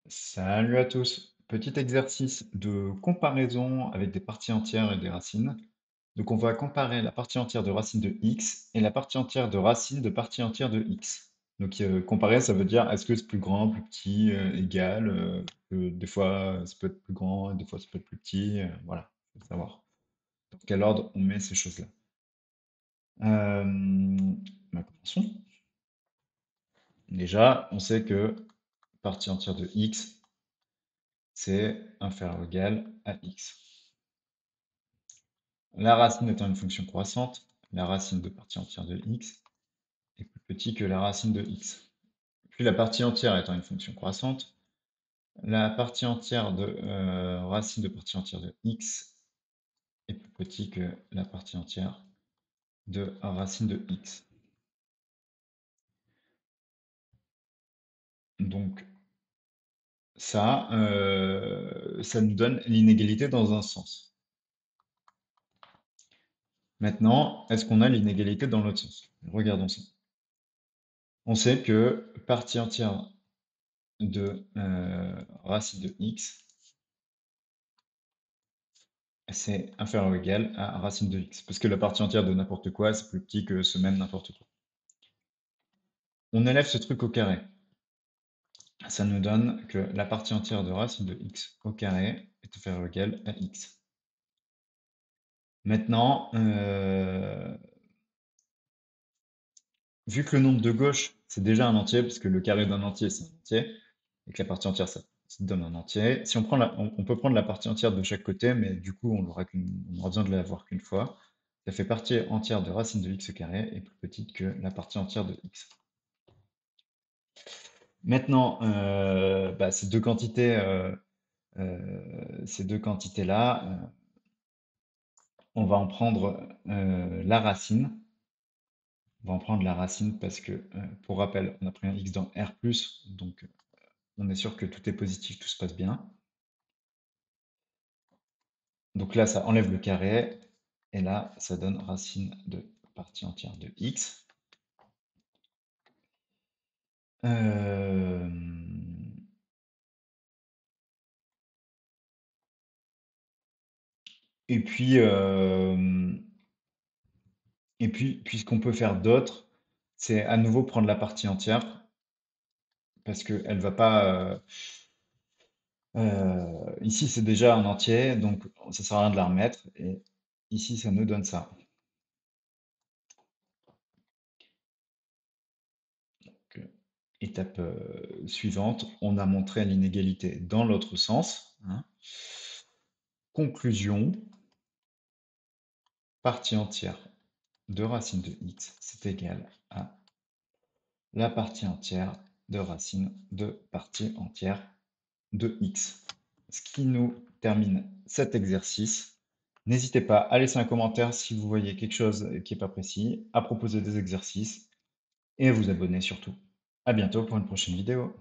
Salut à tous. Petit exercice de comparaison avec des parties entières et des racines. Donc on va comparer la partie entière de racine de x et la partie entière de racine de partie entière de x. Donc comparer, ça veut dire est-ce que c'est plus grand, plus petit, égal. Des fois ça peut être plus grand, des fois ça peut être plus petit. Voilà, faut savoir dans quel ordre on met ces choses-là. Commençons. Déjà, on sait que partie entière de x, c'est inférieur ou égal à x. La racine étant une fonction croissante, la racine de partie entière de x est plus petit que la racine de x. Puis la partie entière étant une fonction croissante, la partie entière de racine de partie entière de x est plus petit que la partie entière de racine de x. Donc ça nous donne l'inégalité dans un sens. Maintenant, est-ce qu'on a l'inégalité dans l'autre sens? Regardons ça. On sait que partie entière de racine de x, c'est inférieur ou égal à racine de x. Parce que la partie entière de n'importe quoi, c'est plus petit que ce même n'importe quoi. On élève ce truc au carré. Ça nous donne que la partie entière de racine de x au carré est inférieure ou égal à x. Maintenant, vu que le nombre de gauche, c'est déjà un entier, parce que le carré d'un entier, c'est un entier, et que la partie entière, ça donne un entier. Si on prend on peut prendre la partie entière de chaque côté, mais du coup, on aura besoin de l'avoir qu'une fois. Ça fait partie entière de racine de x au carré est plus petite que la partie entière de x. Maintenant, ces deux quantités-là, on va en prendre la racine. On va en prendre la racine parce que, pour rappel, on a pris un x dans R+, donc on est sûr que tout est positif, tout se passe bien. Donc là, ça enlève le carré, et là, ça donne racine de partie entière de x. Euh, Et puis, puis ce qu'on peut faire d'autre, c'est à nouveau prendre la partie entière, parce qu'elle va pas. Ici, c'est déjà un entier, donc ça sert à rien de la remettre. Et ici, ça nous donne ça. Donc, étape suivante, on a montré l'inégalité dans l'autre sens, hein. Conclusion, partie entière de racine de x, c'est égal à la partie entière de racine de partie entière de x. Ce qui nous termine cet exercice. N'hésitez pas à laisser un commentaire si vous voyez quelque chose qui n'est pas précis, à proposer des exercices et à vous abonner surtout. À bientôt pour une prochaine vidéo.